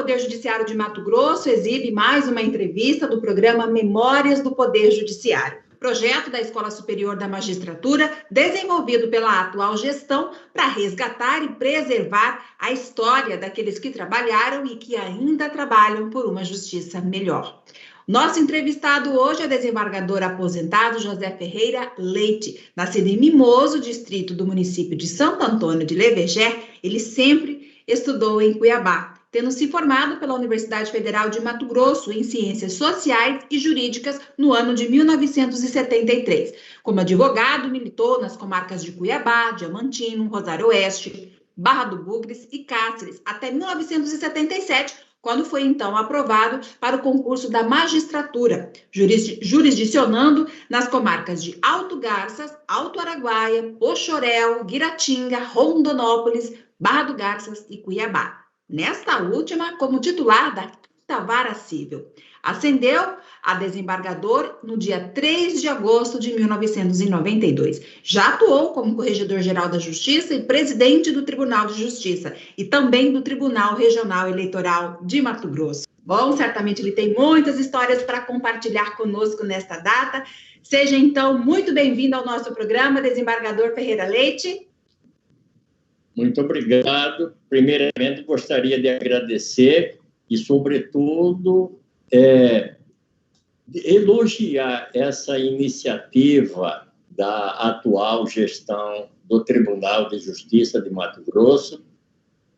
Poder Judiciário de Mato Grosso exibe mais uma entrevista do programa Memórias do Poder Judiciário, projeto da Escola Superior da Magistratura, desenvolvido pela atual gestão para resgatar e preservar a história daqueles que trabalharam e que ainda trabalham por uma justiça melhor. Nosso entrevistado hoje é o desembargador aposentado José Ferreira Leite. Nascido em Mimoso, distrito do município de Santo Antônio de Leveger, ele sempre estudou em Cuiabá, tendo se formado pela Universidade Federal de Mato Grosso em Ciências Sociais e Jurídicas no ano de 1973. Como advogado, militou nas comarcas de Cuiabá, Diamantino, Rosário Oeste, Barra do Bugres e Cáceres, até 1977, quando foi então aprovado para o concurso da magistratura, jurisdicionando nas comarcas de Alto Garças, Alto Araguaia, Poxoréu, Guiratinga, Rondonópolis, Barra do Garças e Cuiabá. Nesta última, como titular da 5ª Vara Cível. Ascendeu a desembargador no dia 3 de agosto de 1992. Já atuou como Corregedor-Geral da Justiça e presidente do Tribunal de Justiça e também do Tribunal Regional Eleitoral de Mato Grosso. Bom, certamente ele tem muitas histórias para compartilhar conosco nesta data. Seja, então, muito bem-vindo ao nosso programa, desembargador Ferreira Leite. Muito obrigado. Primeiramente, gostaria de agradecer e, sobretudo, elogiar essa iniciativa da atual gestão do Tribunal de Justiça de Mato Grosso,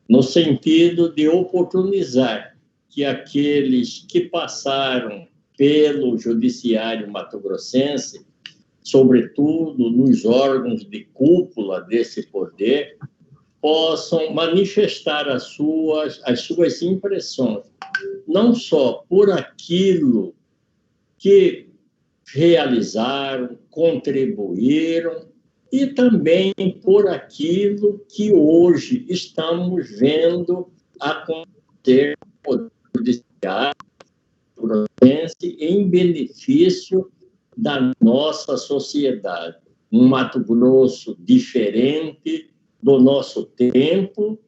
no sentido de oportunizar que aqueles que passaram pelo judiciário mato-grossense, sobretudo nos órgãos de cúpula desse poder, possam manifestar as suas impressões, não só por aquilo que realizaram, contribuíram, e também por aquilo que hoje estamos vendo acontecer no Poder Judiciário em benefício da nossa sociedade. Um Mato Grosso diferente do nosso tempo,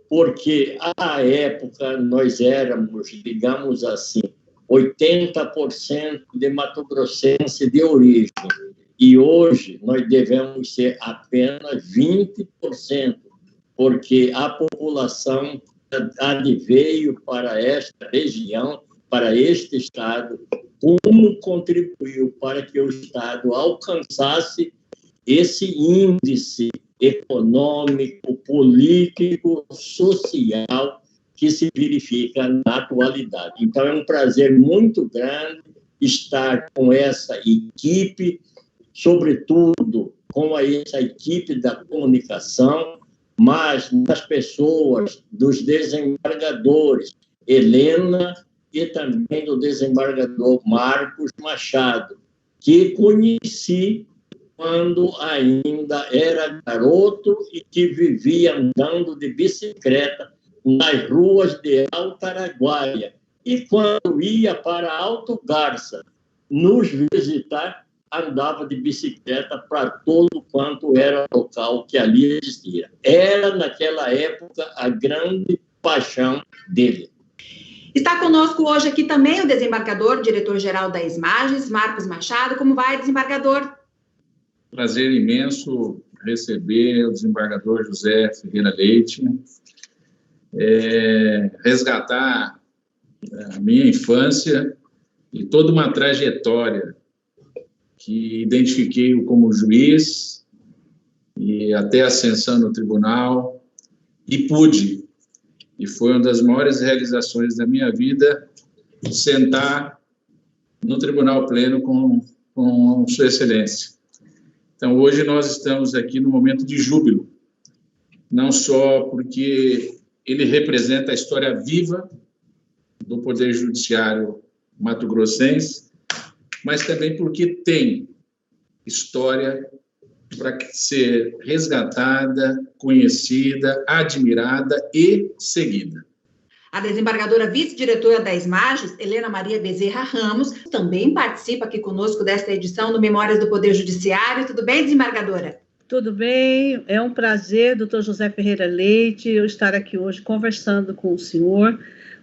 porque à época nós éramos, digamos assim, 80% de mato-grossense de origem, e hoje nós devemos ser apenas 20%, porque a população adveio para esta região, para este Estado, como contribuiu para que o Estado alcançasse esse índice econômico, político, social que se verifica na atualidade. Então, é um prazer muito grande estar com essa equipe, sobretudo com essa equipe da comunicação, mas nas pessoas dos desembargadores, Helena e também do desembargador Marcos Machado, que conheci quando ainda era garoto e que vivia andando de bicicleta nas ruas de Alto Araguaia. E quando ia para Alto Garça nos visitar, andava de bicicleta para todo quanto era local que ali existia. Era, naquela época, a grande paixão dele. Está conosco hoje aqui também o desembargador, diretor-geral da ESMAGES, Marcos Machado. Como vai, desembargador? Prazer imenso receber o desembargador José Ferreira Leite, resgatar a minha infância e toda uma trajetória que identifiquei como juiz e até ascensão no tribunal, e foi uma das maiores realizações da minha vida, sentar no Tribunal Pleno com Sua Excelência. Então, hoje nós estamos aqui no momento de júbilo, não só porque ele representa a história viva do Poder Judiciário mato-grossense, mas também porque tem história para ser resgatada, conhecida, admirada e seguida. A desembargadora vice-diretora da ESMAGES, Helena Maria Bezerra Ramos, também participa aqui conosco desta edição do Memórias do Poder Judiciário. Tudo bem, desembargadora? Tudo bem, é um prazer, doutor José Ferreira Leite, eu estar aqui hoje conversando com o senhor.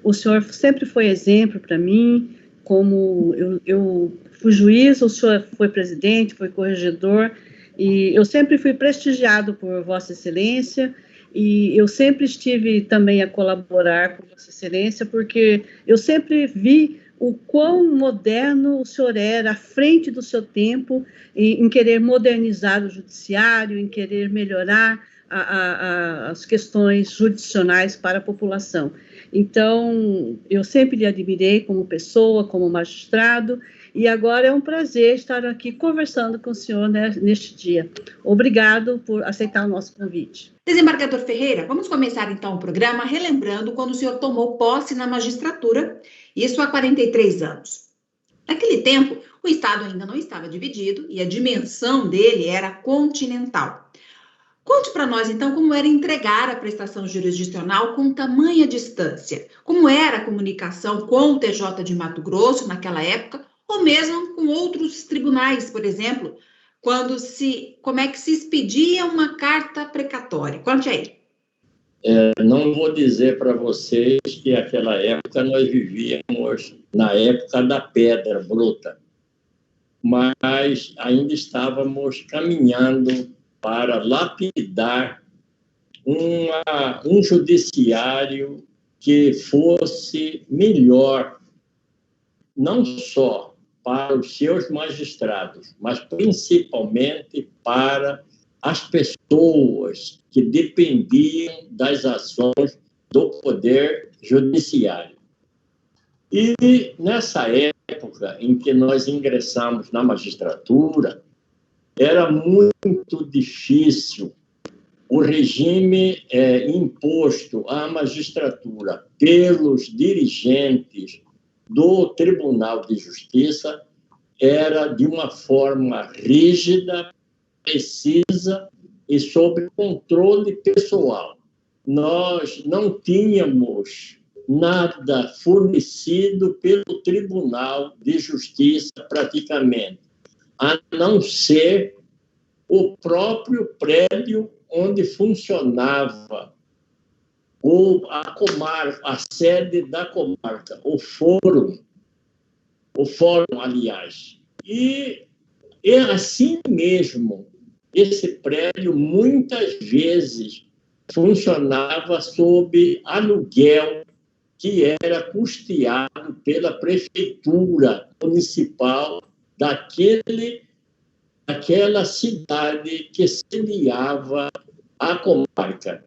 o senhor sempre foi exemplo para mim, como eu fui juiz, o senhor foi presidente, foi corregedor, e eu sempre fui prestigiado por Vossa Excelência, e eu sempre estive também a colaborar com Vossa Excelência, porque eu sempre vi o quão moderno o senhor era, à frente do seu tempo, em querer modernizar o judiciário, em querer melhorar as questões jurisdicionais para a população. Então, eu sempre lhe admirei como pessoa, como magistrado, e agora é um prazer estar aqui conversando com o senhor, né, neste dia. Obrigado por aceitar o nosso convite. Desembargador Ferreira, vamos começar então o programa relembrando quando o senhor tomou posse na magistratura, isso há 43 anos. Naquele tempo, o Estado ainda não estava dividido e a dimensão dele era continental. Conte para nós, então, como era entregar a prestação jurisdicional com tamanha distância, como era a comunicação com o TJ de Mato Grosso naquela época, ou mesmo com outros tribunais, por exemplo, como é que se expedia uma carta precatória. Conte aí. Não vou dizer para vocês que naquela época nós vivíamos na época da pedra bruta, mas ainda estávamos caminhando para lapidar um judiciário que fosse melhor, não só para os seus magistrados, mas principalmente para as pessoas que dependiam das ações do Poder Judiciário. E nessa época em que nós ingressamos na magistratura, era muito difícil o regime imposto à magistratura pelos dirigentes do Tribunal de Justiça era de uma forma rígida, precisa e sob controle pessoal. Nós não tínhamos nada fornecido pelo Tribunal de Justiça, praticamente, a não ser o próprio prédio onde funcionava a comarca, a sede da comarca, o fórum, aliás. E assim mesmo, esse prédio muitas vezes funcionava sob aluguel que era custeado pela prefeitura municipal daquela cidade que sediava a comarca.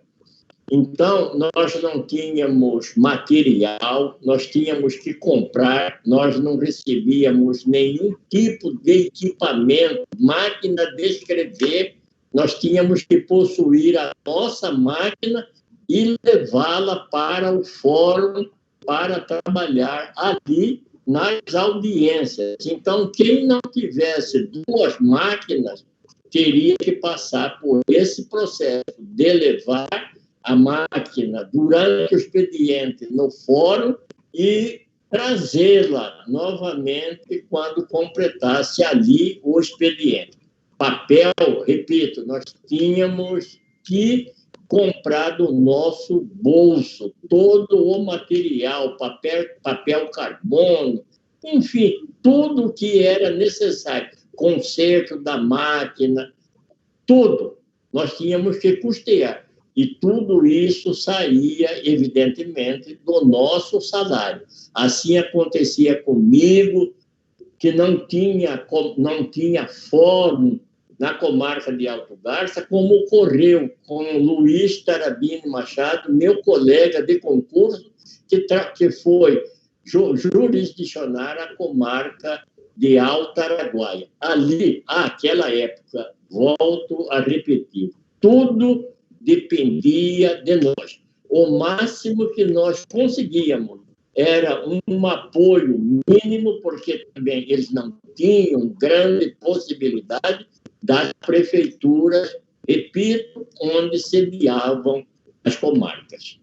Então, nós não tínhamos material, nós tínhamos que comprar, nós não recebíamos nenhum tipo de equipamento, máquina de escrever, nós tínhamos que possuir a nossa máquina e levá-la para o fórum para trabalhar ali nas audiências. Então, quem não tivesse duas máquinas teria que passar por esse processo de levar a máquina durante o expediente no fórum e trazê-la novamente quando completasse ali o expediente. Papel, repito, nós tínhamos que comprar do nosso bolso todo o material, papel carbono, enfim, tudo o que era necessário, conserto da máquina, tudo, nós tínhamos que custear. E tudo isso saía, evidentemente, do nosso salário. Assim acontecia comigo, que não tinha fórum na comarca de Alto Garça, como ocorreu com Luiz Tarabini Machado, meu colega de concurso, que foi jurisdicionar a comarca de Alto Araguaia. Ali, àquela época, volto a repetir, tudo dependia de nós. O máximo que nós conseguíamos era um apoio mínimo, porque também eles não tinham grande possibilidade das prefeituras, repito, onde sediavam as comarcas.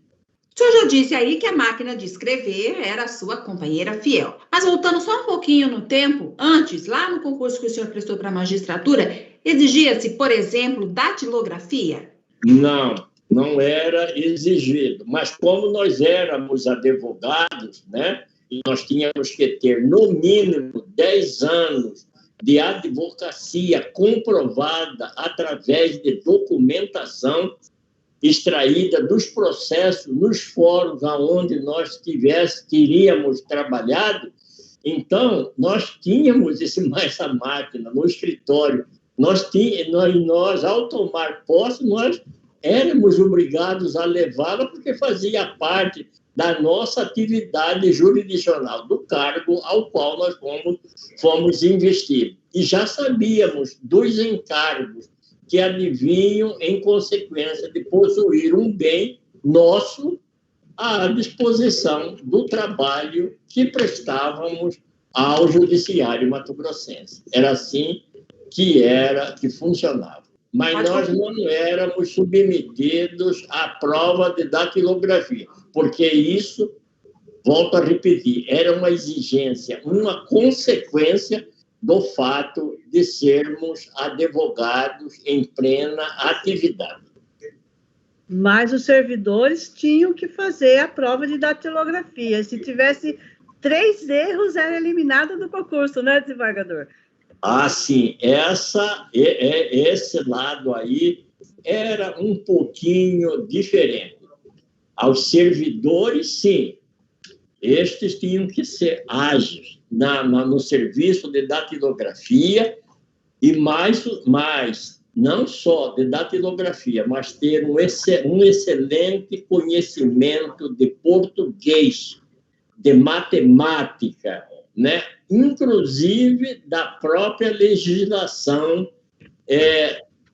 O senhor já disse aí que a máquina de escrever era a sua companheira fiel. Mas voltando só um pouquinho no tempo, antes, lá no concurso que o senhor prestou para a magistratura, exigia-se, por exemplo, datilografia? Não, não era exigido. Mas como nós éramos advogados, né, e nós tínhamos que ter, no mínimo, 10 anos de advocacia comprovada através de documentação extraída dos processos, nos fóruns aonde nós teríamos trabalhado, então, nós tínhamos esse mais-a-máquina no escritório. Nós, ao tomar posse, nós éramos obrigados a levá-la porque fazia parte da nossa atividade jurisdicional, do cargo ao qual nós fomos investidos. E já sabíamos dos encargos que adivinham em consequência de possuir um bem nosso à disposição do trabalho que prestávamos ao Judiciário Mato-Grossense. Era assim que funcionava. Mas nós não éramos submetidos à prova de datilografia, porque isso, volto a repetir, era uma exigência, uma consequência do fato de sermos advogados em plena atividade. Mas os servidores tinham que fazer a prova de datilografia. Se tivesse 3 erros, era eliminado do concurso, né, desembargador? Ah, sim. Esse lado aí era um pouquinho diferente. Aos servidores, sim. Estes tinham que ser ágeis no serviço de datilografia e mais não só de datilografia, mas ter um excelente conhecimento de português, de matemática, né? Inclusive da própria legislação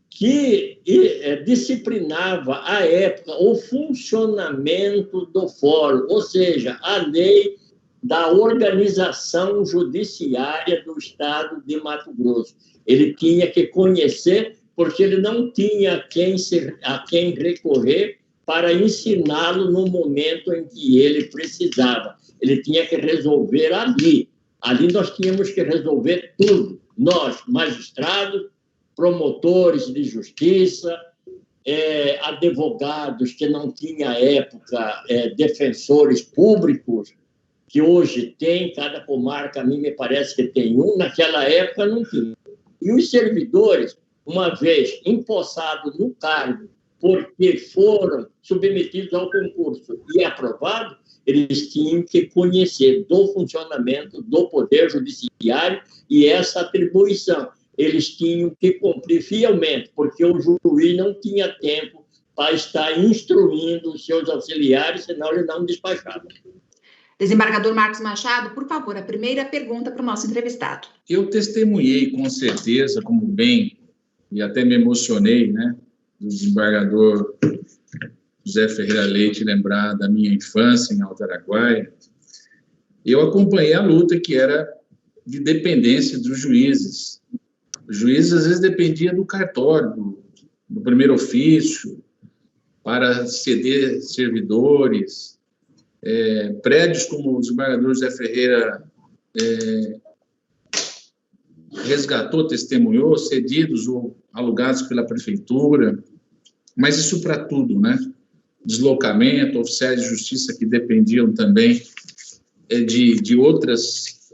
que disciplinava à época o funcionamento do fórum, ou seja, a lei da organização judiciária do Estado de Mato Grosso. Ele tinha que conhecer, porque ele não tinha a quem recorrer para ensiná-lo no momento em que ele precisava. Ele tinha que resolver ali. Ali nós tínhamos que resolver tudo. Nós, magistrados, promotores de justiça, advogados que não tinham, à época, defensores públicos, que hoje tem, cada comarca, a mim me parece que tem um, naquela época não tinha. E os servidores, uma vez empossados no cargo, porque foram submetidos ao concurso e aprovados, eles tinham que conhecer do funcionamento do Poder Judiciário e essa atribuição. Eles tinham que cumprir fielmente, porque o juiz não tinha tempo para estar instruindo os seus auxiliares, senão ele não despachava. Desembargador Marcos Machado, por favor, a primeira pergunta para o nosso entrevistado. Eu testemunhei, com certeza, como bem, e até me emocionei, né, do desembargador José Ferreira Leite lembrar da minha infância em Alto Araguaia. Eu acompanhei a luta que era de dependência dos juízes. Os juízes, às vezes, dependiam do cartório, do primeiro ofício, para ceder servidores. Prédios como o desembargador José Ferreira resgatou, testemunhou, cedidos ou alugados pela prefeitura, mas isso para tudo, né? Deslocamento, oficiais de justiça que dependiam também de outras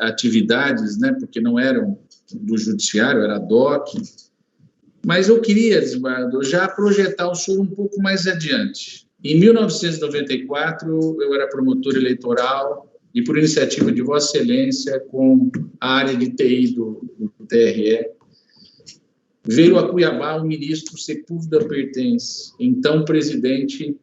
atividades, né? Porque não eram do judiciário, era DOC. Mas eu queria, desembargador, já projetar o senhor um pouco mais adiante. Em 1994, eu era promotor eleitoral e, por iniciativa de Vossa Excelência, com a área de TI do TRE, veio a Cuiabá o ministro Sepúlveda Pertence, então presidente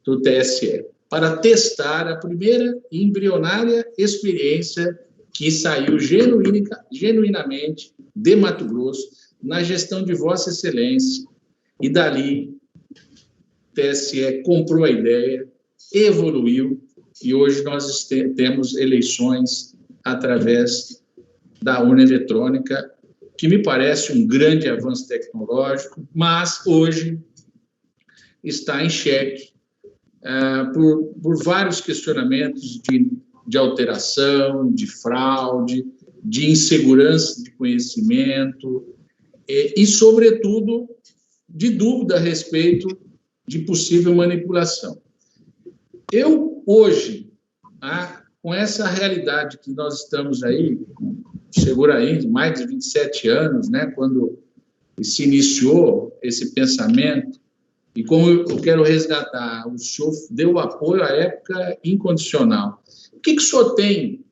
do TSE, para testar a primeira embrionária experiência que saiu genuinamente de Mato Grosso na gestão de Vossa Excelência, e dali o TSE comprou a ideia, evoluiu, e hoje nós temos eleições através da urna eletrônica, que me parece um grande avanço tecnológico, mas hoje está em xeque por vários questionamentos de alteração, de fraude, de insegurança de conhecimento e, sobretudo, de dúvida a respeito de possível manipulação. Eu, hoje, com essa realidade que nós estamos aí, seguramente mais de 27 anos, né, quando se iniciou esse pensamento, e como eu quero resgatar, o senhor deu apoio à época incondicional. O que o senhor tem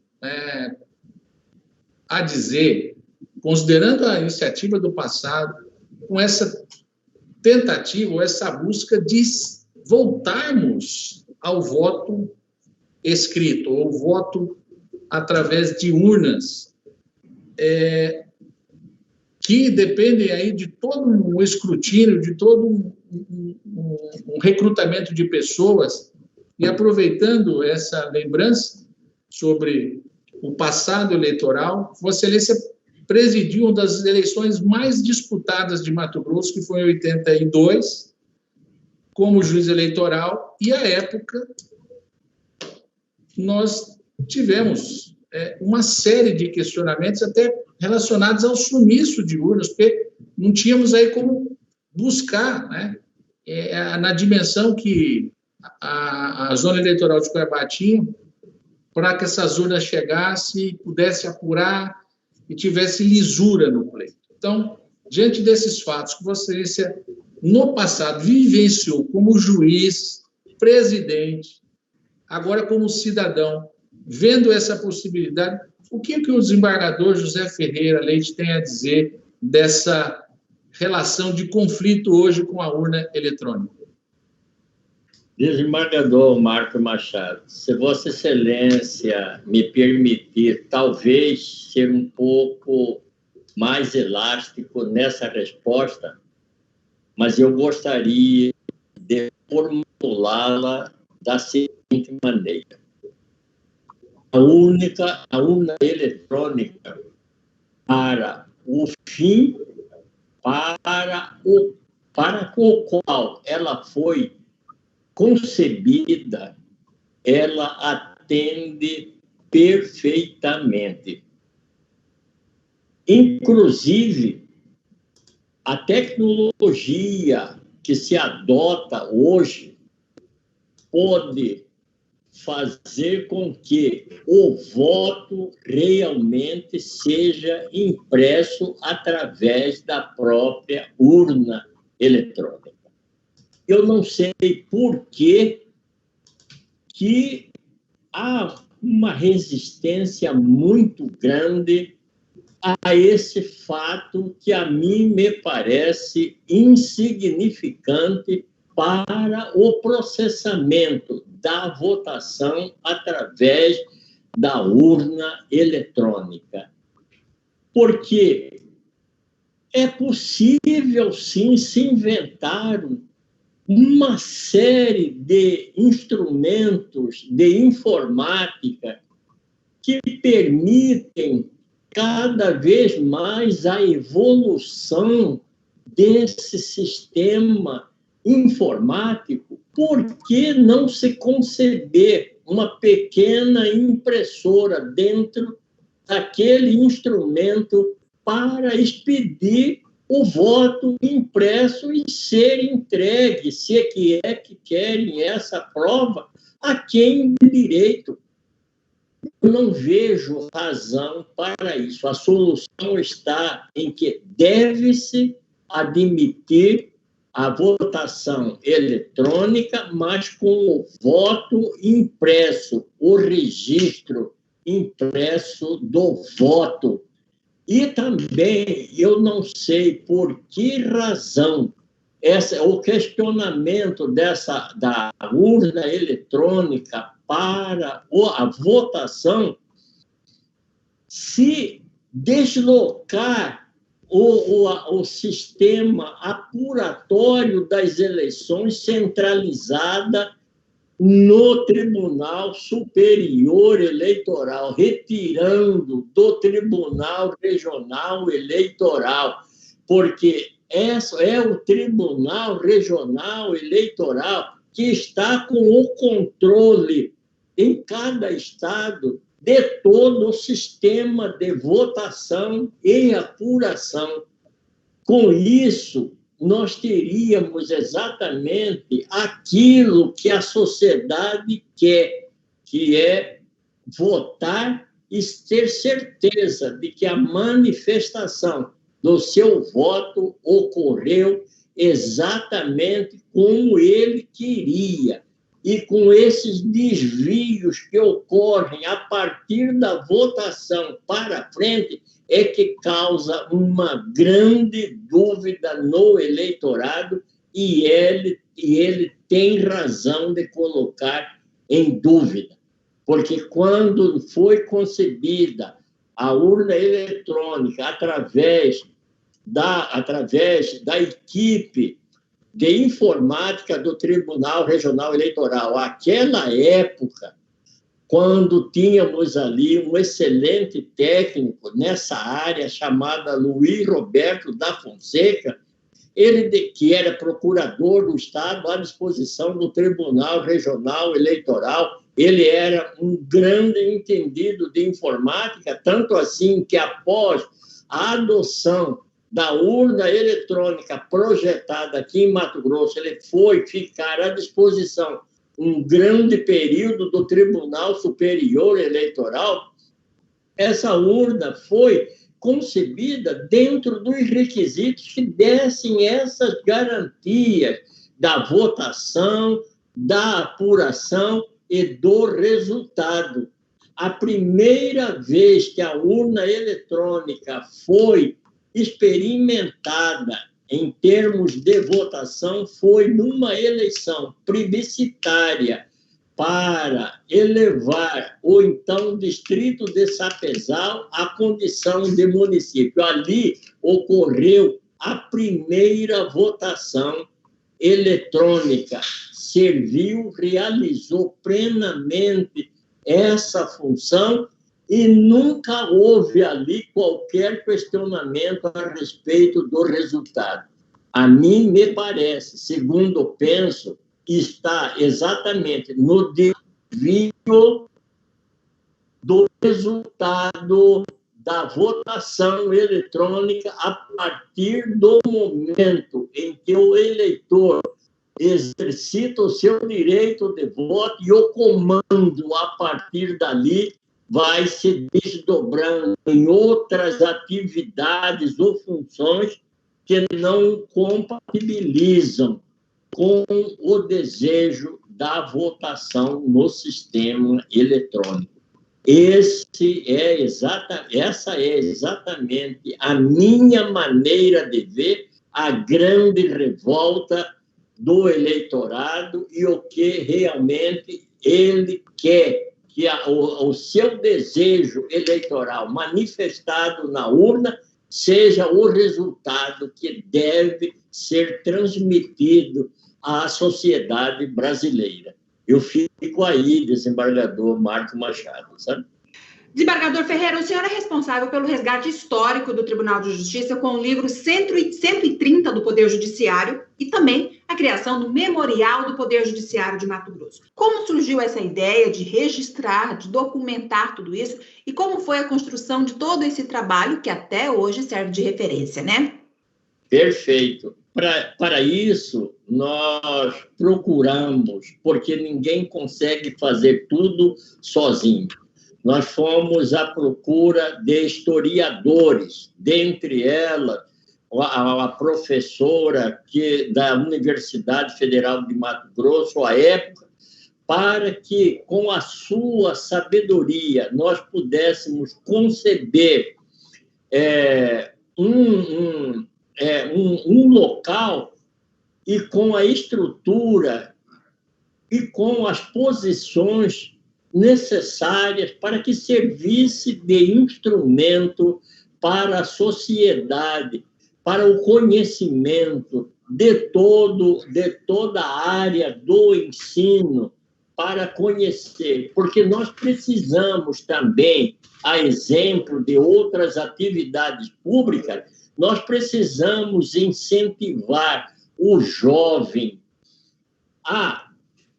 a dizer, considerando a iniciativa do passado, com essa tentativa, ou essa busca de voltarmos ao voto escrito, ou voto através de urnas, que dependem aí de todo um escrutínio, de todo um recrutamento de pessoas, e aproveitando essa lembrança sobre o passado eleitoral, Vossa Excelência presidiu uma das eleições mais disputadas de Mato Grosso, que foi em 82, como juiz eleitoral, e, à época, nós tivemos uma série de questionamentos, até relacionados ao sumiço de urnas, porque não tínhamos aí como buscar, né, na dimensão que a zona eleitoral de Cuiabá tinha, para que essas urnas chegassem, pudesse apurar e tivesse lisura no pleito. Então, diante desses fatos que você, no passado, vivenciou como juiz, presidente, agora como cidadão, vendo essa possibilidade, o que o desembargador José Ferreira Leite tem a dizer dessa relação de conflito hoje com a urna eletrônica? Desembargador Marco Machado, se Vossa Excelência me permitir, talvez ser um pouco mais elástico nessa resposta, mas eu gostaria de formulá-la da seguinte maneira. A urna eletrônica, para o fim para o qual ela foi concebida, ela atende perfeitamente. Inclusive, a tecnologia que se adota hoje pode fazer com que o voto realmente seja impresso através da própria urna eletrônica. Eu não sei por que há uma resistência muito grande a esse fato que a mim me parece insignificante para o processamento da votação através da urna eletrônica. Porque é possível, sim, se inventar uma série de instrumentos de informática que permitem cada vez mais a evolução desse sistema informático. Por que não se conceber uma pequena impressora dentro daquele instrumento para expedir o voto impresso e ser entregue, se é que querem essa prova, a quem de direito? Eu não vejo razão para isso. A solução está em que deve-se admitir a votação eletrônica, mas com o voto impresso, o registro impresso do voto. E também, eu não sei por que razão o questionamento da urna eletrônica para a votação, se deslocar o sistema apuratório das eleições centralizada no Tribunal Superior Eleitoral, retirando do Tribunal Regional Eleitoral, porque é o Tribunal Regional Eleitoral que está com o controle em cada estado de todo o sistema de votação e apuração. Com isso, nós teríamos exatamente aquilo que a sociedade quer, que é votar e ter certeza de que a manifestação do seu voto ocorreu exatamente como ele queria. E com esses desvios que ocorrem a partir da votação para frente, é que causa uma grande dúvida no eleitorado e ele tem razão de colocar em dúvida. Porque quando foi concebida a urna eletrônica através da equipe de informática do Tribunal Regional Eleitoral, aquela época, quando tínhamos ali um excelente técnico nessa área, chamada Luiz Roberto da Fonseca, ele, que era procurador do Estado à disposição do Tribunal Regional Eleitoral, ele era um grande entendido de informática, tanto assim que, após a adoção da urna eletrônica projetada aqui em Mato Grosso, ele foi ficar à disposição um grande período do Tribunal Superior Eleitoral. Essa urna foi concebida dentro dos requisitos que dessem essas garantias da votação, da apuração e do resultado. A primeira vez que a urna eletrônica foi experimentada em termos de votação foi numa eleição plebiscitária para elevar o então distrito de Sapezal à condição de município. Ali ocorreu a primeira votação eletrônica. Serviu, realizou plenamente essa função e nunca houve ali qualquer questionamento a respeito do resultado. A mim me parece, segundo penso, está exatamente no desvio do resultado da votação eletrônica a partir do momento em que o eleitor exercita o seu direito de voto e o comando, a partir dali, vai se desdobrando em outras atividades ou funções que não compatibilizam com o desejo da votação no sistema eletrônico. Essa é exatamente a minha maneira de ver a grande revolta do eleitorado e o que realmente ele quer, que o seu desejo eleitoral manifestado na urna seja o resultado que deve ser transmitido à sociedade brasileira. Eu fico aí, desembargador Marco Machado, sabe? Desembargador Ferreira, o senhor é responsável pelo resgate histórico do Tribunal de Justiça com o livro 130 do Poder Judiciário e também a criação do Memorial do Poder Judiciário de Mato Grosso. Como surgiu essa ideia de registrar, de documentar tudo isso e como foi a construção de todo esse trabalho que até hoje serve de referência, né? Perfeito. Para isso, nós procuramos, porque ninguém consegue fazer tudo sozinho. Nós fomos à procura de historiadores, dentre elas a professora da Universidade Federal de Mato Grosso, à época, para que, com a sua sabedoria, nós pudéssemos conceber um local e com a estrutura e com as posições necessárias para que servisse de instrumento para a sociedade, para o conhecimento de toda a área do ensino, para conhecer, porque nós precisamos também, a exemplo de outras atividades públicas, nós precisamos incentivar o jovem a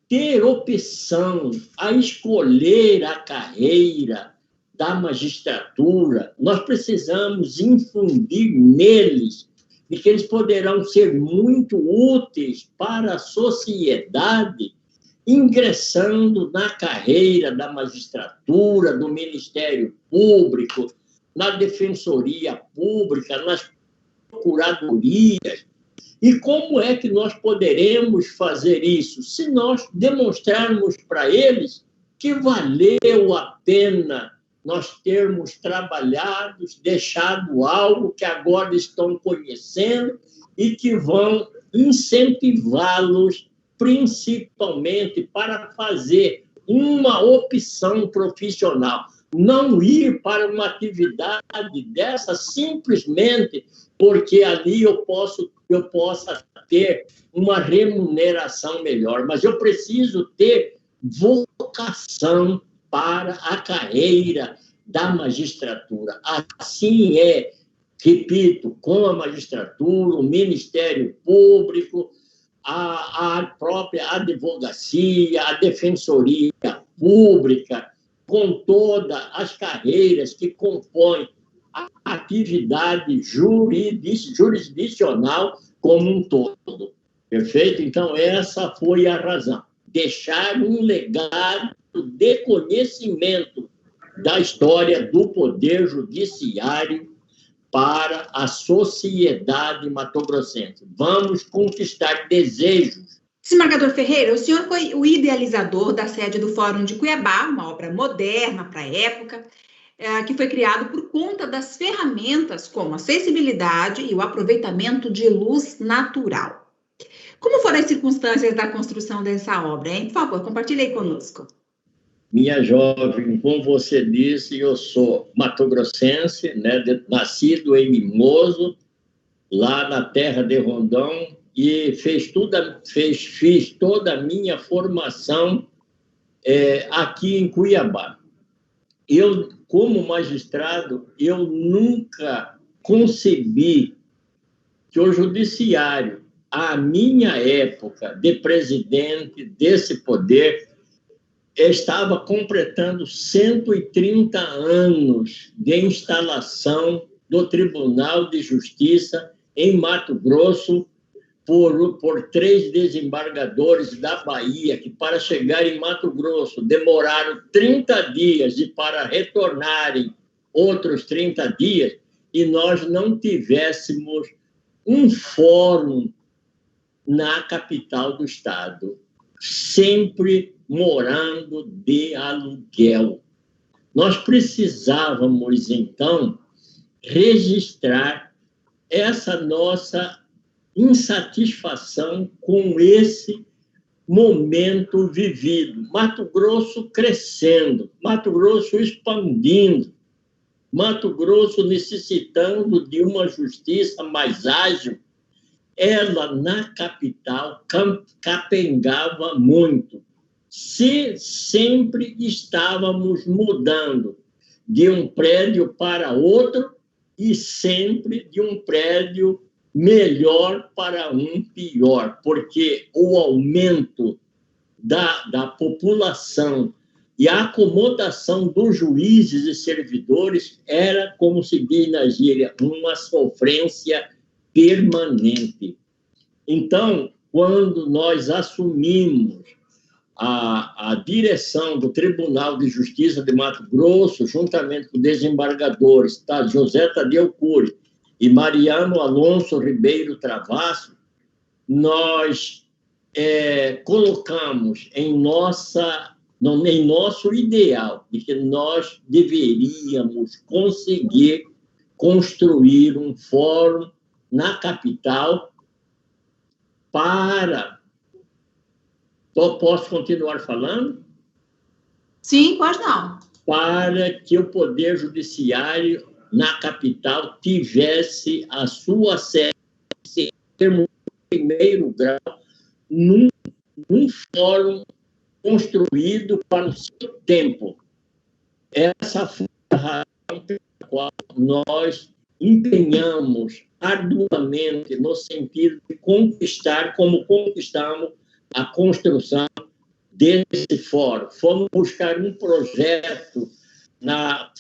ter opção, a escolher a carreira da magistratura. Nós precisamos infundir neles de que eles poderão ser muito úteis para a sociedade, ingressando na carreira da magistratura, do Ministério Público, na Defensoria Pública, nas procuradorias. E como é que nós poderemos fazer isso? Se nós demonstrarmos para eles que valeu a pena nós termos trabalhado, deixado algo que agora estão conhecendo e que vão incentivá-los principalmente para fazer uma opção profissional. Não ir para uma atividade dessa simplesmente porque ali eu possa ter uma remuneração melhor, mas eu preciso ter vocação para a carreira da magistratura. Assim é, repito, com a magistratura, o Ministério Público, a própria advocacia, a Defensoria Pública, com todas as carreiras que compõem a atividade jurisdicional como um todo. Perfeito? Então, essa foi a razão. Deixar um legado de conhecimento da história do Poder Judiciário para a sociedade matogrossense. Vamos conquistar desejos. Desembargador Ferreira, o senhor foi o idealizador da sede do Fórum de Cuiabá, uma obra moderna para a época, que foi criado por conta das ferramentas como a acessibilidade e o aproveitamento de luz natural. Como foram as circunstâncias da construção dessa obra, hein? Por favor, compartilhe aí conosco. Minha jovem, como você disse, eu sou matogrossense, né, nascido em Mimoso, lá na terra de Rondão, e fiz toda a minha formação aqui em Cuiabá. Eu, como magistrado, eu nunca concebi que o judiciário, à minha época de presidente desse poder, estava completando 130 anos de instalação do Tribunal de Justiça em Mato Grosso por 3 desembargadores da Bahia, que para chegar em Mato Grosso demoraram 30 dias e para retornarem outros 30 dias, e nós não tivéssemos um fórum na capital do estado, sempre morando de aluguel. Nós precisávamos, então, registrar essa nossa insatisfação com esse momento vivido. Mato Grosso crescendo, Mato Grosso expandindo, Mato Grosso necessitando de uma justiça mais ágil. Ela, na capital, capengava muito. Se sempre estávamos mudando de um prédio para outro e sempre de um prédio melhor para um pior, porque o aumento da população e a acomodação dos juízes e servidores era, como se diz na gíria, uma sofrência permanente. Então, quando nós assumimos a direção do Tribunal de Justiça de Mato Grosso, juntamente com desembargadores, José Tadeu Cury e Mariano Alonso Ribeiro Travasso, nós colocamos em nosso ideal de que nós deveríamos conseguir construir um fórum na capital para... Posso continuar falando? Sim, pode não. Para que o Poder Judiciário na capital tivesse a sua sede em primeiro grau num fórum construído para o seu tempo. Essa foi a razão pela qual nós empenhamos arduamente no sentido de conquistar, como conquistamos a construção desse fórum. Fomos buscar um projeto na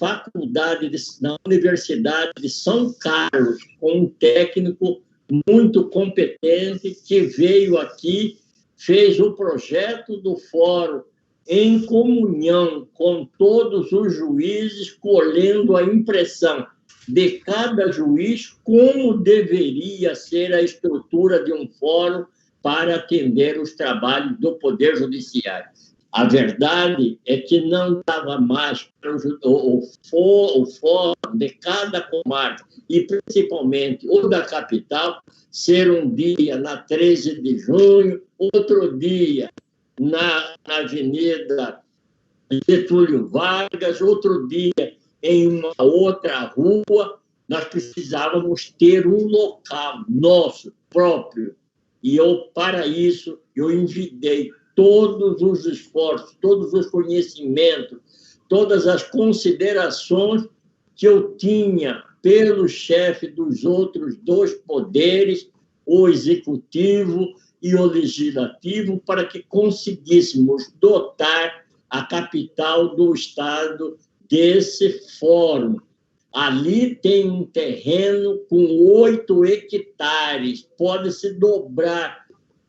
Universidade de São Carlos, com um técnico muito competente, que veio aqui, fez o projeto do fórum em comunhão com todos os juízes, colhendo a impressão de cada juiz como deveria ser a estrutura de um fórum para atender os trabalhos do Poder Judiciário. A verdade é que não dava mais para o fórum de cada comarca, e principalmente o da capital, ser um dia na 13 de junho, outro dia na Avenida Getúlio Vargas, outro dia em uma outra rua. Nós precisávamos ter um local nosso, próprio. E para isso, eu envidei todos os esforços, todos os conhecimentos, todas as considerações que eu tinha pelo chefe dos outros dois poderes, o executivo e o legislativo, para que conseguíssemos dotar a capital do estado desse fórum. Ali tem um terreno com 8 hectares, pode-se dobrar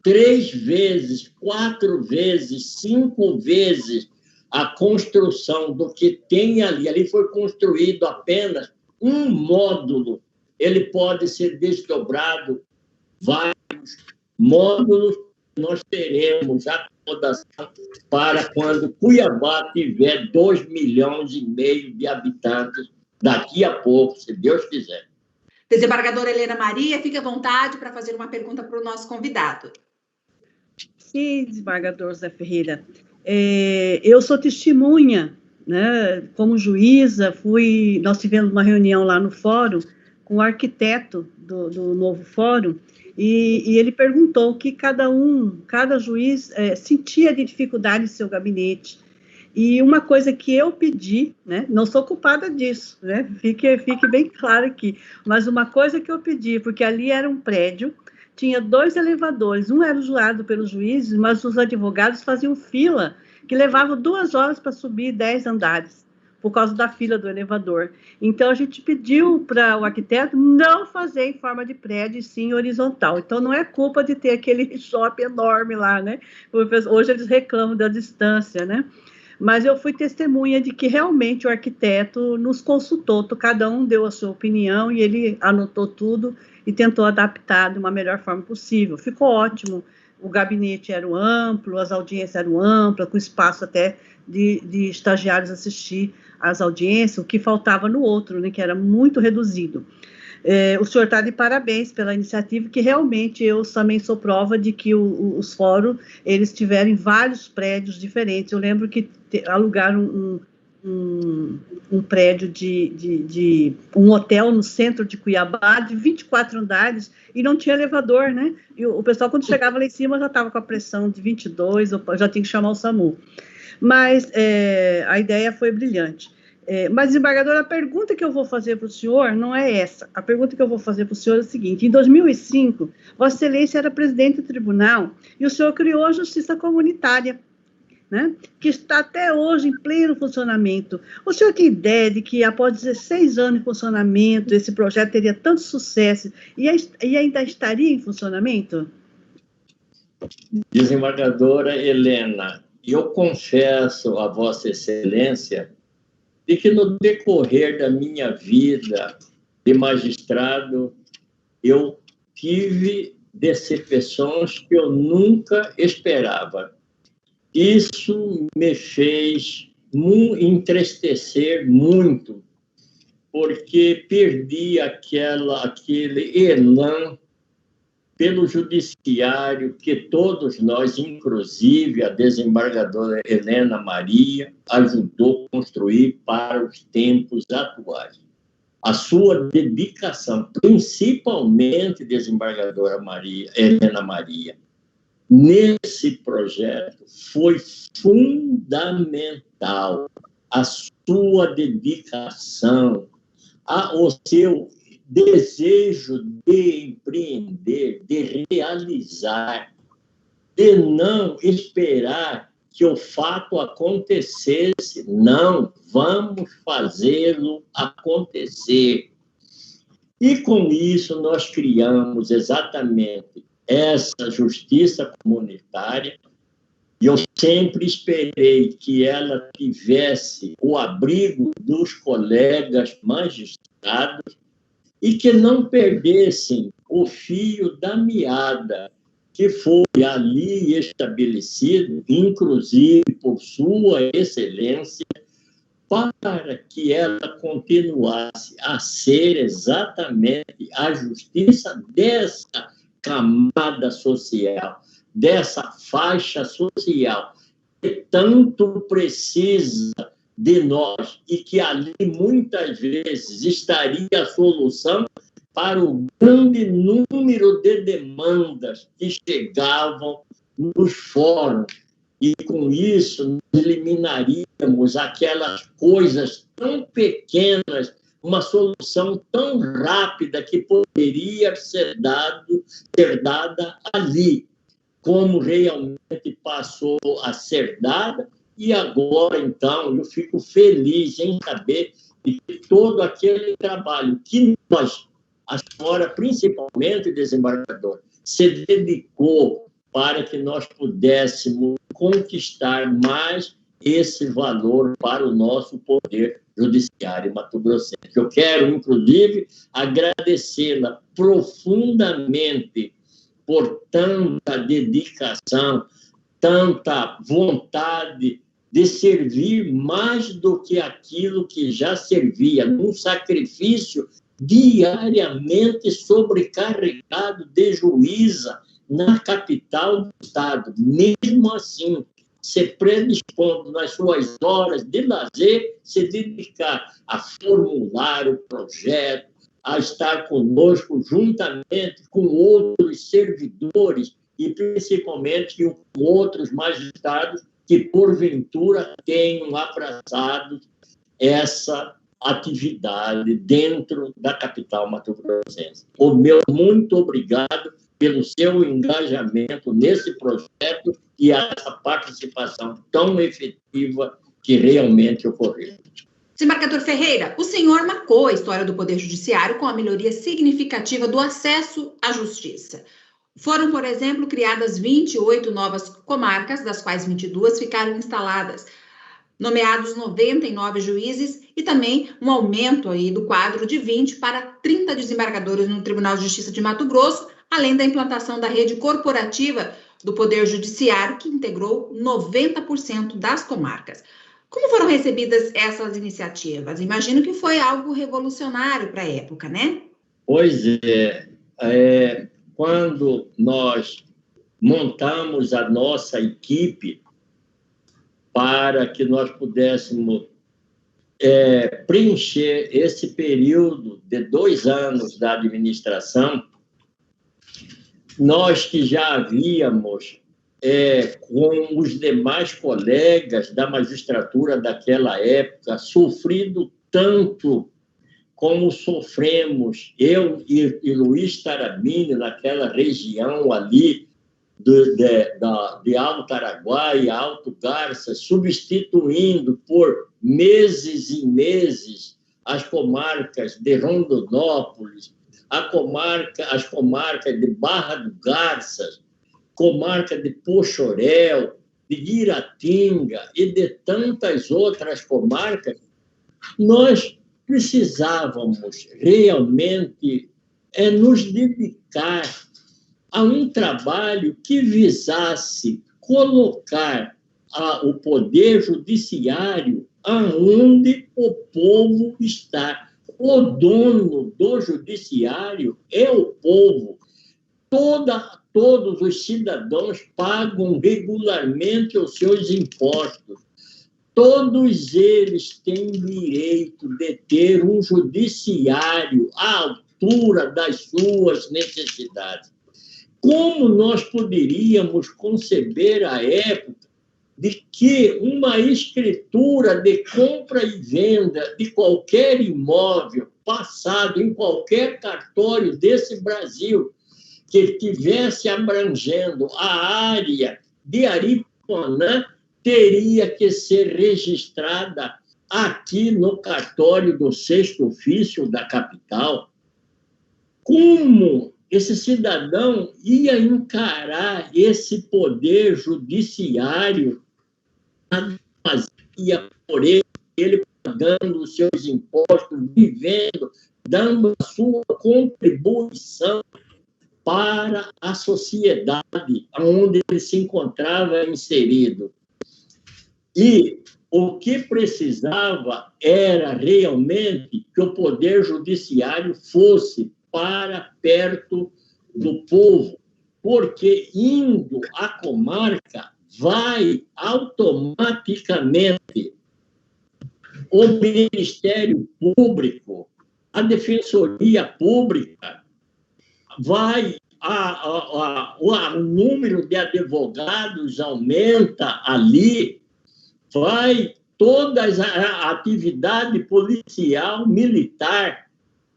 3 vezes, 4 vezes, 5 vezes a construção do que tem ali. Ali foi construído apenas um módulo. Ele pode ser desdobrado vários módulos. Nós teremos a acomodação para quando Cuiabá tiver 2,5 milhões de habitantes daqui a pouco, se Deus quiser. Desembargadora Helena Maria, fique à vontade para fazer uma pergunta para o nosso convidado. Sim, desembargador Zé Ferreira. Eu sou testemunha, né? Como juíza, nós tivemos uma reunião lá no fórum com o arquiteto do novo fórum, e ele perguntou que cada juiz sentia de dificuldade em seu gabinete. E uma coisa que eu pedi, né, não sou culpada disso, né, fique bem claro aqui, mas uma coisa que eu pedi, porque ali era um prédio, tinha 2 elevadores, um era usado pelos juízes, mas os advogados faziam fila, que levava 2 horas para subir 10 andares, por causa da fila do elevador. Então, a gente pediu para o arquiteto não fazer em forma de prédio, e sim horizontal. Então, não é culpa de ter aquele shopping enorme lá, né? Hoje eles reclamam da distância, né? Mas eu fui testemunha de que realmente o arquiteto nos consultou, cada um deu a sua opinião e ele anotou tudo e tentou adaptar de uma melhor forma possível. Ficou ótimo, o gabinete era amplo, as audiências eram amplas, com espaço até de estagiários assistir às audiências, o que faltava no outro, né, que era muito reduzido. O senhor está de parabéns pela iniciativa, que realmente eu também sou prova de que os fóruns, eles tiveram em vários prédios diferentes. Eu lembro que alugaram um prédio de um hotel no centro de Cuiabá, de 24 andares, e não tinha elevador, né? E o pessoal, quando chegava lá em cima, já estava com a pressão de 22, já tinha que chamar o SAMU. Mas a ideia foi brilhante. Mas, desembargador, a pergunta que eu vou fazer para o senhor não é essa. A pergunta que eu vou fazer para o senhor é a seguinte: em 2005, Vossa Excelência era presidente do tribunal e o senhor criou a Justiça Comunitária, né, que está até hoje em pleno funcionamento. O senhor tem ideia de que, após 16 anos de funcionamento, esse projeto teria tanto sucesso e ainda estaria em funcionamento? Desembargadora Helena, eu confesso a Vossa Excelência de que no decorrer da minha vida de magistrado, eu tive decepções que eu nunca esperava. Isso me fez entristecer muito, porque perdi aquele elan pelo judiciário que todos nós, inclusive a desembargadora Helena Maria, ajudou a construir para os tempos atuais. A sua dedicação, principalmente, desembargadora Helena Maria, nesse projeto foi fundamental. A sua dedicação, o seu desejo de empreender, de realizar, de não esperar que o fato acontecesse. Não, vamos fazê-lo acontecer. E, com isso, nós criamos exatamente essa justiça comunitária. E eu sempre esperei que ela tivesse o abrigo dos colegas magistrados e que não perdessem o fio da meada que foi ali estabelecido, inclusive por Sua Excelência, para que ela continuasse a ser exatamente a justiça dessa camada social, dessa faixa social, que tanto precisa de nós e que ali muitas vezes estaria a solução para o grande número de demandas que chegavam nos fóruns. E, com isso, nós eliminaríamos aquelas coisas tão pequenas, uma solução tão rápida que poderia ser dada ali, como realmente passou a ser dada. E agora, então, eu fico feliz em saber que todo aquele trabalho que nós, a senhora principalmente, desembargador, se dedicou para que nós pudéssemos conquistar mais esse valor para o nosso poder judiciário mato-grossense. Eu quero, inclusive, agradecê-la profundamente por tanta dedicação, tanta vontade de servir mais do que aquilo que já servia, num sacrifício diariamente sobrecarregado de juíza na capital do Estado. Mesmo assim, se predispondo nas suas horas de lazer, se dedicar a formular o projeto, a estar conosco juntamente com outros servidores e principalmente com outros magistrados que, porventura, tenham abraçado essa atividade dentro da capital mato-grossense. O meu muito obrigado pelo seu engajamento nesse projeto e essa participação tão efetiva que realmente ocorreu. Desembargador Ferreira, o senhor marcou a história do Poder Judiciário com a melhoria significativa do acesso à justiça. Foram, por exemplo, criadas 28 novas comarcas, das quais 22 ficaram instaladas, nomeados 99 juízes e também um aumento aí do quadro de 20 para 30 desembargadores no Tribunal de Justiça de Mato Grosso, além da implantação da rede corporativa do Poder Judiciário, que integrou 90% das comarcas. Como foram recebidas essas iniciativas? Imagino que foi algo revolucionário para a época, né? Pois é. Quando nós montamos a nossa equipe para que nós pudéssemos preencher esse período de 2 anos da administração, nós que já havíamos, com os demais colegas da magistratura daquela época, sofrido tanto como sofremos, eu e Luiz Tarabini, naquela região ali de Alto Araguaia, Alto Garça, substituindo por meses e meses as comarcas de Rondonópolis, as comarcas de Barra do Garças, comarca de Poxoréu, de Guiratinga e de tantas outras comarcas, nós precisávamos realmente nos dedicar a um trabalho que visasse colocar o Poder Judiciário aonde o povo está. O dono do Judiciário é o povo. Todos os cidadãos pagam regularmente os seus impostos. Todos eles têm direito de ter um judiciário à altura das suas necessidades. Como nós poderíamos conceber a época de que uma escritura de compra e venda de qualquer imóvel passado em qualquer cartório desse Brasil que estivesse abrangendo a área de Aripuanã teria que ser registrada aqui no cartório do 6º ofício da capital? como esse cidadão ia encarar esse poder judiciário, ia por ele pagando os seus impostos, vivendo, dando a sua contribuição para a sociedade onde ele se encontrava inserido. E o que precisava era realmente que o poder judiciário fosse para perto do povo, porque indo à comarca vai automaticamente o Ministério Público, a Defensoria Pública, vai o número de advogados aumenta ali, vai toda a atividade policial, militar.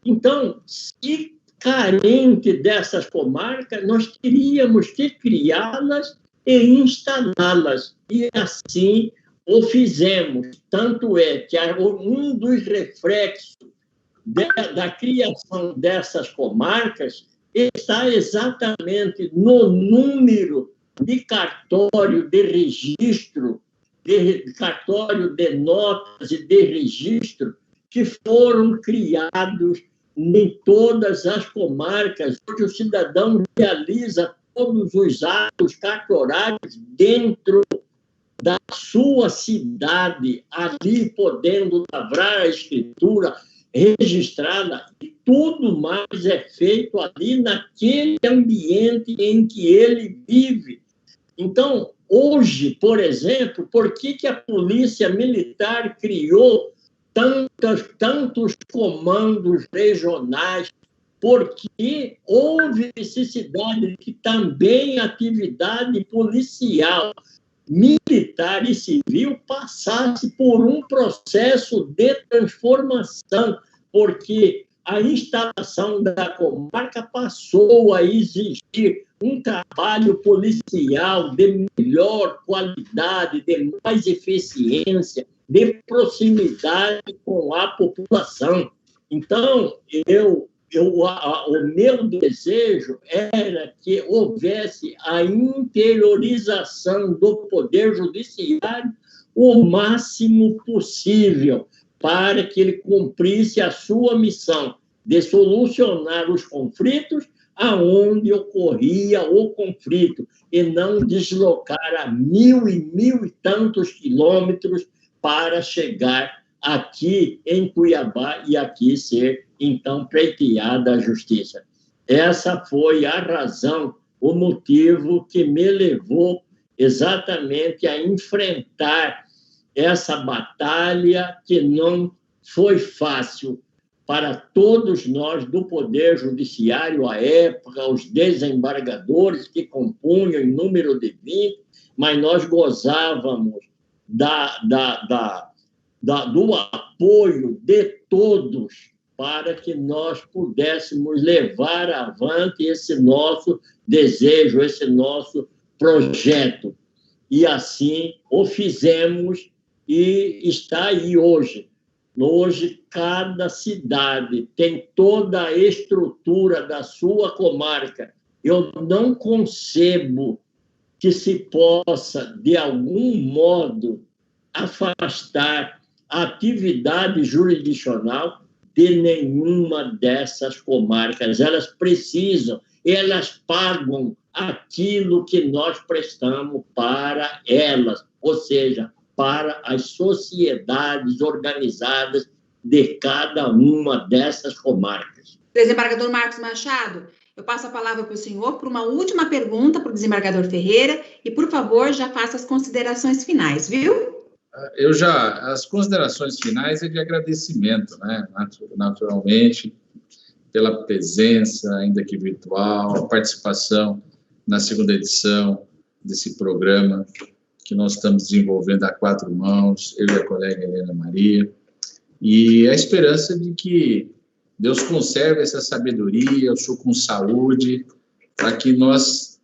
Então, se carente dessas comarcas, nós teríamos que criá-las e instalá-las. E assim o fizemos. Tanto é que um dos reflexos da criação dessas comarcas está exatamente no número de cartório de registro, de cartório de notas e de registro que foram criados em todas as comarcas, onde o cidadão realiza todos os atos cartorários dentro da sua cidade, ali podendo lavrar a escritura registrada, e tudo mais é feito ali naquele ambiente em que ele vive. Então, hoje, por exemplo, por que a Polícia Militar criou tantos comandos regionais? Porque houve necessidade de que também a atividade policial, militar e civil passasse por um processo de transformação, porque a instalação da comarca passou a exigir um trabalho policial de melhor qualidade, de mais eficiência, de proximidade com a população. Então, o meu desejo era que houvesse a interiorização do Poder Judiciário o máximo possível para que ele cumprisse a sua missão de solucionar os conflitos aonde ocorria o conflito e não deslocar a mil e tantos quilômetros para chegar aqui em Cuiabá e aqui ser, então, pleiteada a justiça. Essa foi a razão, o motivo que me levou exatamente a enfrentar essa batalha que não foi fácil para todos nós do Poder Judiciário à época, os desembargadores que compunham em número de 20, mas nós gozávamos do apoio de todos para que nós pudéssemos levar avante esse nosso desejo, esse nosso projeto. E assim o fizemos e está aí hoje. Hoje, cada cidade tem toda a estrutura da sua comarca. Eu não concebo que se possa, de algum modo, afastar a atividade jurisdicional de nenhuma dessas comarcas. Elas precisam, elas pagam aquilo que nós prestamos para elas, ou seja, para as sociedades organizadas de cada uma dessas comarcas. Desembargador Marcos Machado, eu passo a palavra para o senhor para uma última pergunta para o desembargador Ferreira e, por favor, já faça as considerações finais, viu? As considerações finais é de agradecimento, né? Naturalmente, pela presença, ainda que virtual, a participação na segunda edição desse programa que nós estamos desenvolvendo a quatro mãos, eu e a colega Helena Maria, e a esperança de que Deus conserve essa sabedoria, o senhor com saúde, para que nós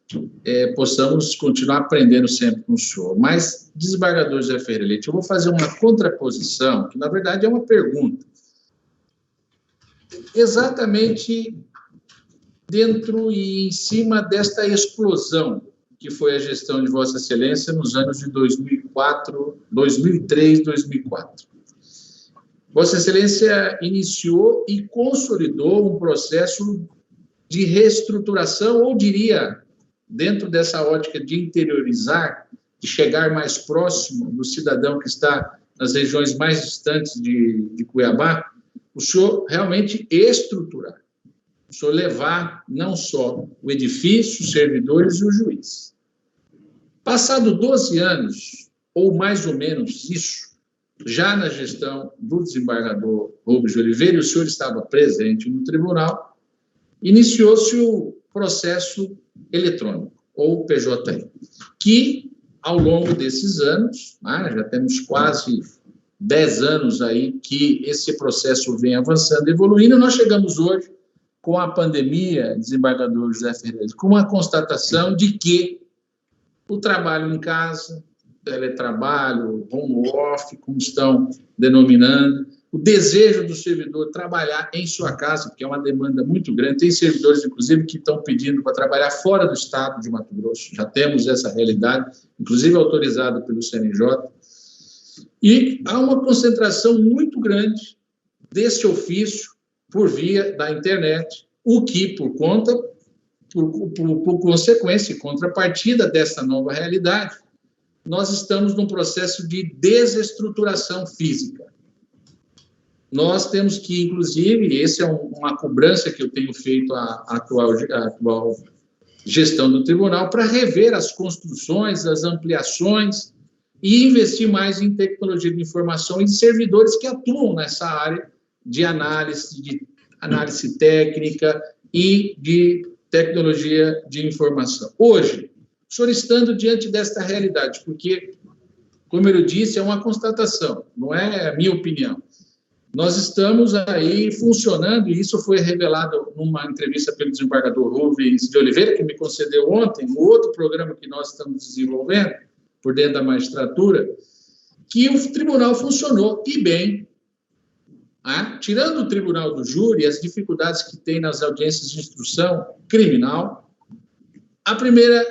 possamos continuar aprendendo sempre com o senhor. Mas, desembargador José Ferreira Leite, eu vou fazer uma contraposição, que na verdade é uma pergunta. Exatamente dentro e em cima desta explosão que foi a gestão de Vossa Excelência nos anos de 2003, 2004. Vossa Excelência iniciou e consolidou um processo de reestruturação, ou diria, dentro dessa ótica de interiorizar, de chegar mais próximo do cidadão que está nas regiões mais distantes de Cuiabá, o senhor realmente estruturar. O senhor levar não só o edifício, os servidores e o juiz. Passado 12 anos, ou mais ou menos isso, já na gestão do desembargador Rubens de Oliveira, o senhor estava presente no tribunal, iniciou-se o processo eletrônico, ou PJI, que, ao longo desses anos, já temos quase 10 anos aí que esse processo vem avançando, evoluindo, nós chegamos hoje, com a pandemia, desembargador José Ferreira, com uma constatação de que o trabalho em casa, teletrabalho, home office, como estão denominando, o desejo do servidor trabalhar em sua casa, porque é uma demanda muito grande. Tem servidores, inclusive, que estão pedindo para trabalhar fora do estado de Mato Grosso. Já temos essa realidade, inclusive autorizada pelo CNJ. E há uma concentração muito grande desse ofício por via da internet, o que, por consequência e contrapartida dessa nova realidade, nós estamos num processo de desestruturação física. Nós temos que, inclusive, essa é uma cobrança que eu tenho feito à atual gestão do tribunal, para rever as construções, as ampliações e investir mais em tecnologia de informação e de servidores que atuam nessa área de análise técnica e de tecnologia de informação. Hoje, o senhor estando diante desta realidade, porque, como eu disse, é uma constatação, não é a minha opinião. Nós estamos aí funcionando, e isso foi revelado numa entrevista pelo desembargador Rubens de Oliveira, que me concedeu ontem, no outro programa que nós estamos desenvolvendo, por dentro da magistratura, que o tribunal funcionou, e bem, tirando o tribunal do júri, as dificuldades que tem nas audiências de instrução criminal, a primeira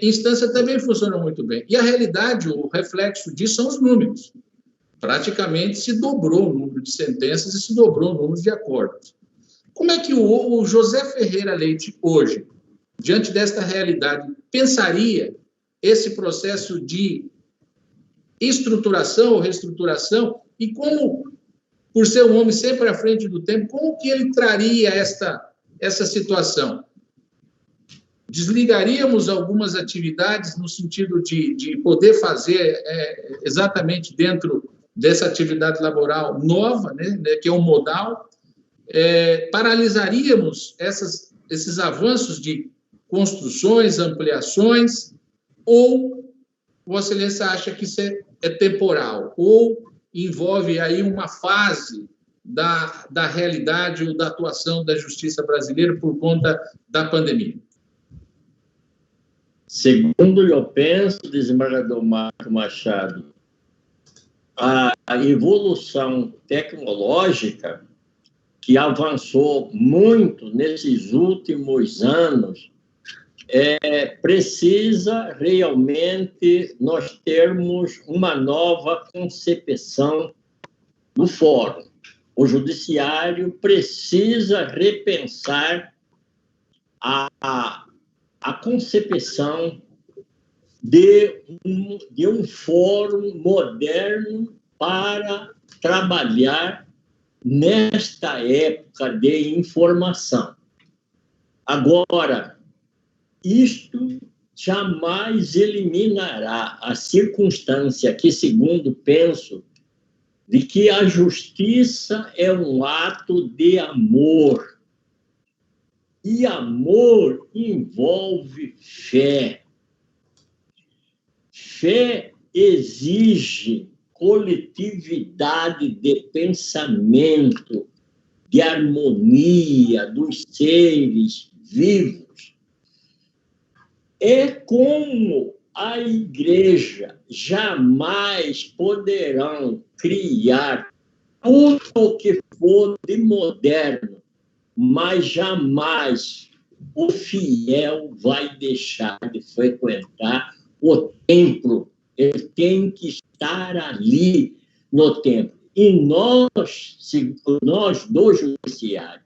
instância também funcionou muito bem. E a realidade, o reflexo disso são os números. Praticamente se dobrou o número de sentenças e se dobrou o número de acordos. Como é que o José Ferreira Leite, hoje, diante desta realidade, pensaria esse processo de estruturação ou reestruturação e como, por ser um homem sempre à frente do tempo, como que ele traria essa situação? Desligaríamos algumas atividades no sentido de poder fazer exatamente dentro dessa atividade laboral nova, né, que é um modal, paralisaríamos esses avanços de construções, ampliações, ou Vossa Excelência acha que isso é temporal, ou envolve aí uma fase da realidade ou da atuação da justiça brasileira por conta da pandemia? Segundo eu penso, desembargador Marco Machado, a evolução tecnológica que avançou muito nesses últimos anos, precisa realmente nós termos uma nova concepção do fórum. O judiciário precisa repensar a concepção de um fórum moderno para trabalhar nesta época de informação. Agora, isto jamais eliminará a circunstância que, segundo penso, de que a justiça é um ato de amor. E amor envolve fé. Fé exige coletividade de pensamento, de harmonia dos seres vivos. É como a igreja jamais poderão criar tudo o que for de moderno mas jamais o fiel vai deixar de frequentar o templo. Ele tem que estar ali no templo. E nós do judiciário,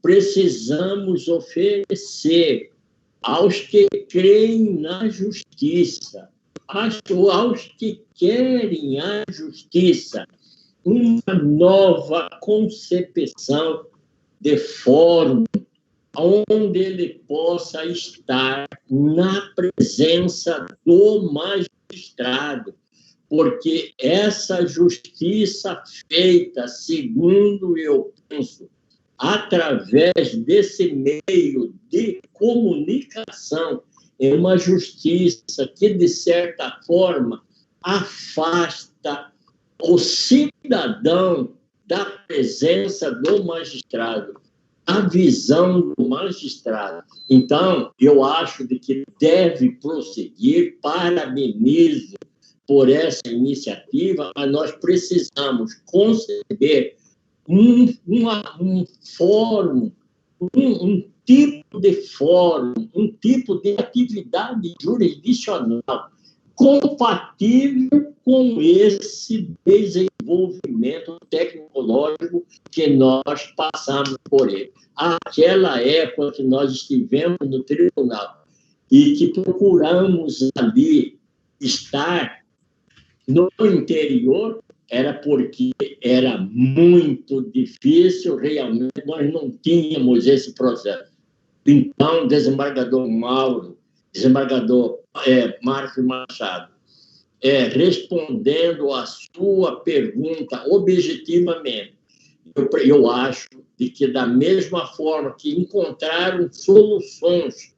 precisamos oferecer aos que creem na justiça, aos que querem a justiça, uma nova concepção de fórum, onde ele possa estar na presença do magistrado, porque essa justiça feita, segundo eu penso, através desse meio de comunicação, é uma justiça que, de certa forma, afasta o cidadão da presença do magistrado, a visão do magistrado. Então, eu acho de que deve prosseguir, parabenizo por essa iniciativa, mas nós precisamos conceber um fórum, um tipo de fórum, um tipo de atividade jurisdicional compatível com esse desenvolvimento tecnológico que nós passamos por ele. Aquela época que nós estivemos no tribunal e que procuramos ali estar no interior, era porque era muito difícil, realmente, nós não tínhamos esse processo. Então, desembargador Mauro, desembargador Marcos Machado, respondendo a sua pergunta objetivamente, eu acho de que, da mesma forma que encontraram soluções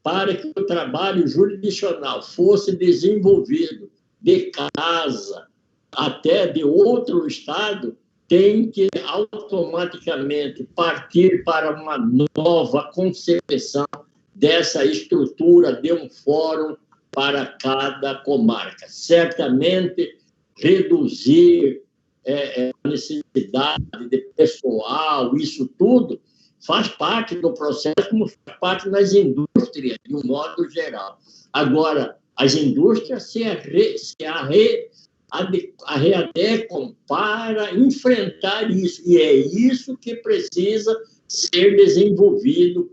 para que o trabalho jurisdicional fosse desenvolvido de casa até de outro estado, tem que automaticamente partir para uma nova concepção dessa estrutura de um fórum para cada comarca. Certamente, reduzir a necessidade de pessoal, isso tudo, faz parte do processo, como faz parte das indústrias, de um modo geral. Agora, as indústrias se readequam para enfrentar isso, e é isso que precisa ser desenvolvido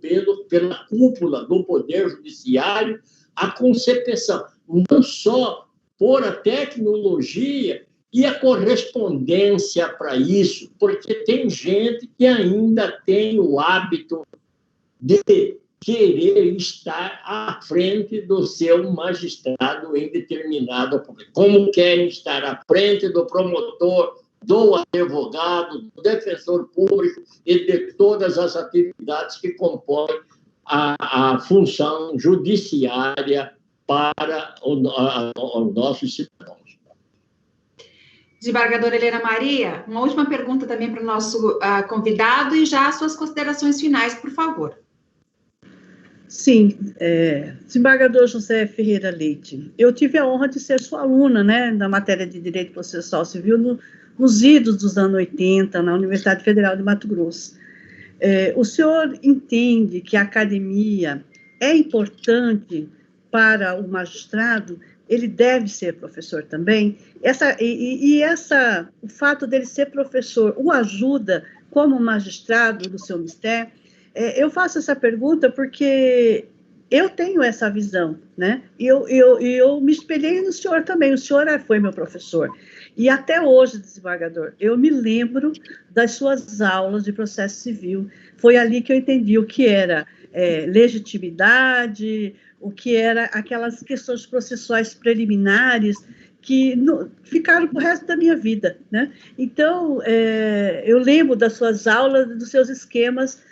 pela cúpula do Poder Judiciário, a concepção, não só por a tecnologia e a correspondência para isso, porque tem gente que ainda tem o hábito de querer estar à frente do seu magistrado em determinado problema. Como querem estar à frente do promotor, do advogado, do defensor público e de todas as atividades que compõem a função judiciária para os nossos cidadãos. Desembargadora Helena Maria, uma última pergunta também para o nosso convidado e já as suas considerações finais, por favor. Sim, desembargador José Ferreira Leite, eu tive a honra de ser sua aluna, né, na matéria de Direito Processual Civil nos idos dos anos 80, na Universidade Federal de Mato Grosso. O senhor entende que a academia é importante para o magistrado? Ele deve ser professor também? O fato dele ser professor o ajuda como magistrado do seu mistério? Eu faço essa pergunta porque eu tenho essa visão, né? E eu me espelhei no senhor também. O senhor foi meu professor. E até hoje, desembargador, eu me lembro das suas aulas de processo civil. Foi ali que eu entendi o que era legitimidade, o que era aquelas questões processuais preliminares que ficaram para o resto da minha vida, né? Então, eu lembro das suas aulas, dos seus esquemas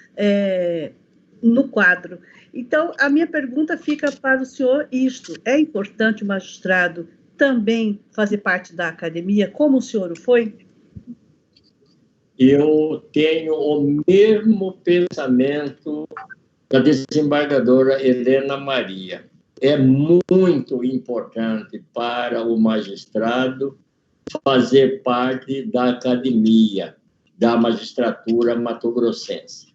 no quadro. Então, a minha pergunta fica para o senhor isto: é importante o magistrado também fazer parte da academia, como o senhor o foi? Eu tenho o mesmo pensamento da desembargadora Helena Maria. É muito importante para o magistrado fazer parte da academia da magistratura matogrossense.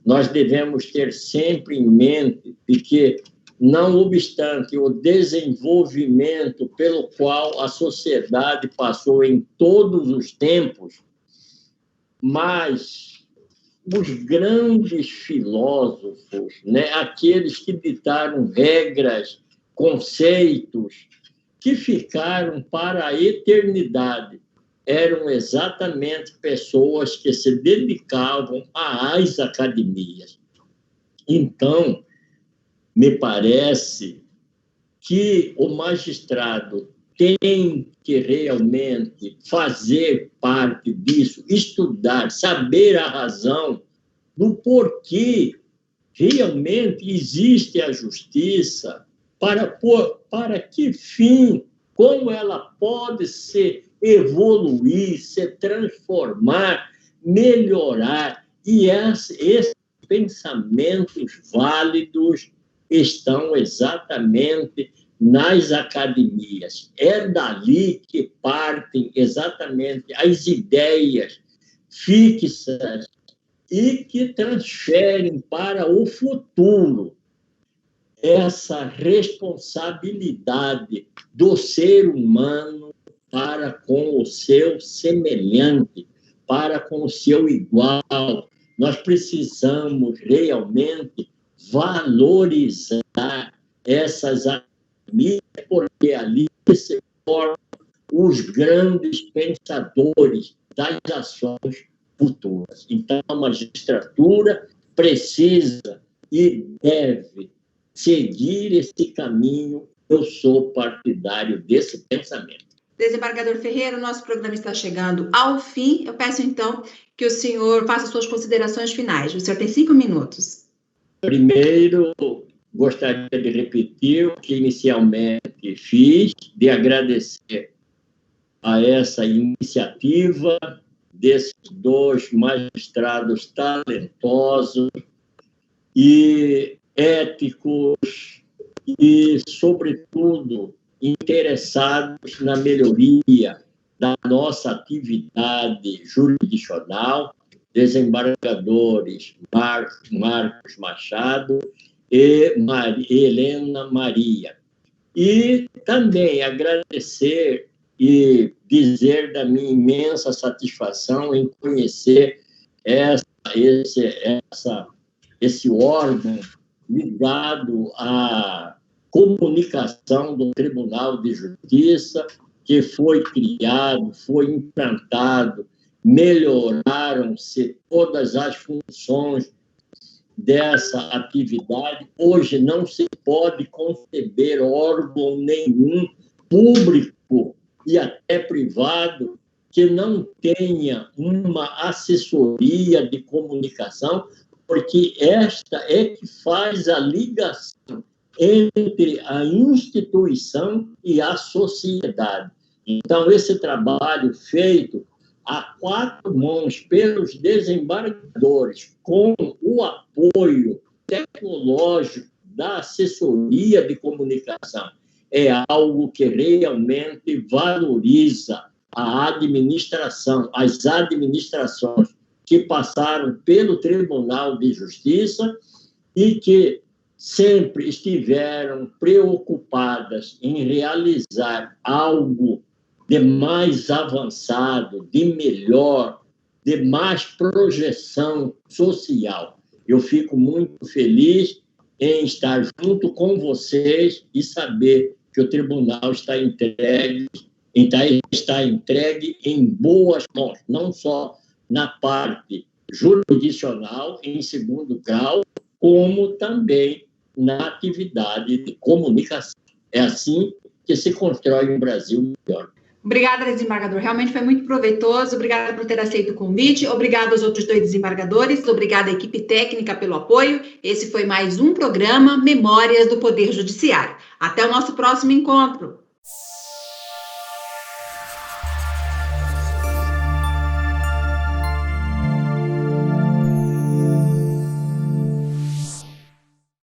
nós devemos ter sempre em mente de que, não obstante o desenvolvimento pelo qual a sociedade passou em todos os tempos, mas os grandes filósofos, né, aqueles que ditaram regras, conceitos, que ficaram para a eternidade, eram exatamente pessoas que se dedicavam às academias. Então, me parece que o magistrado tem que realmente fazer parte disso, estudar, saber a razão do porquê realmente existe a justiça, para que fim, como ela pode se evoluir, se transformar, melhorar. E esses pensamentos válidos estão exatamente nas academias. É dali que partem exatamente as ideias fixas e que transferem para o futuro essa responsabilidade do ser humano para com o seu semelhante, para com o seu igual. Nós precisamos realmente valorizar essas academias, porque ali se formam os grandes pensadores das ações futuras. Então, a magistratura precisa e deve seguir esse caminho. Eu sou partidário desse pensamento. Desembargador Ferreira, o nosso programa está chegando ao fim. Eu peço, então, que o senhor faça suas considerações finais. O senhor tem 5 minutos. Primeiro, gostaria de repetir o que inicialmente fiz, de agradecer a essa iniciativa desses 2 magistrados talentosos e éticos e, sobretudo, interessados na melhoria da nossa atividade jurisdicional, desembargadores Marcos Machado e Helena Maria. E também agradecer e dizer da minha imensa satisfação em conhecer esse órgão ligado à comunicação do Tribunal de Justiça, que foi criado, foi implantado, melhoraram-se todas as funções dessa atividade. Hoje não se pode conceber órgão nenhum, público e até privado, que não tenha uma assessoria de comunicação, porque esta é que faz a ligação entre a instituição e a sociedade. Então, esse trabalho feito a 4 mãos pelos desembargadores, com o apoio tecnológico da assessoria de comunicação, é algo que realmente valoriza a administração, as administrações que passaram pelo Tribunal de Justiça e que sempre estiveram preocupadas em realizar algo de mais avançado, de melhor, de mais projeção social. Eu fico muito feliz em estar junto com vocês e saber que o tribunal está entregue em boas mãos, não só na parte jurisdicional, em segundo grau, como também na atividade de comunicação. É assim que se constrói um Brasil melhor. Obrigada, desembargador. Realmente foi muito proveitoso. Obrigada por ter aceito o convite. Obrigada aos outros 2 desembargadores. Obrigada à equipe técnica pelo apoio. Esse foi mais um programa Memórias do Poder Judiciário. Até o nosso próximo encontro.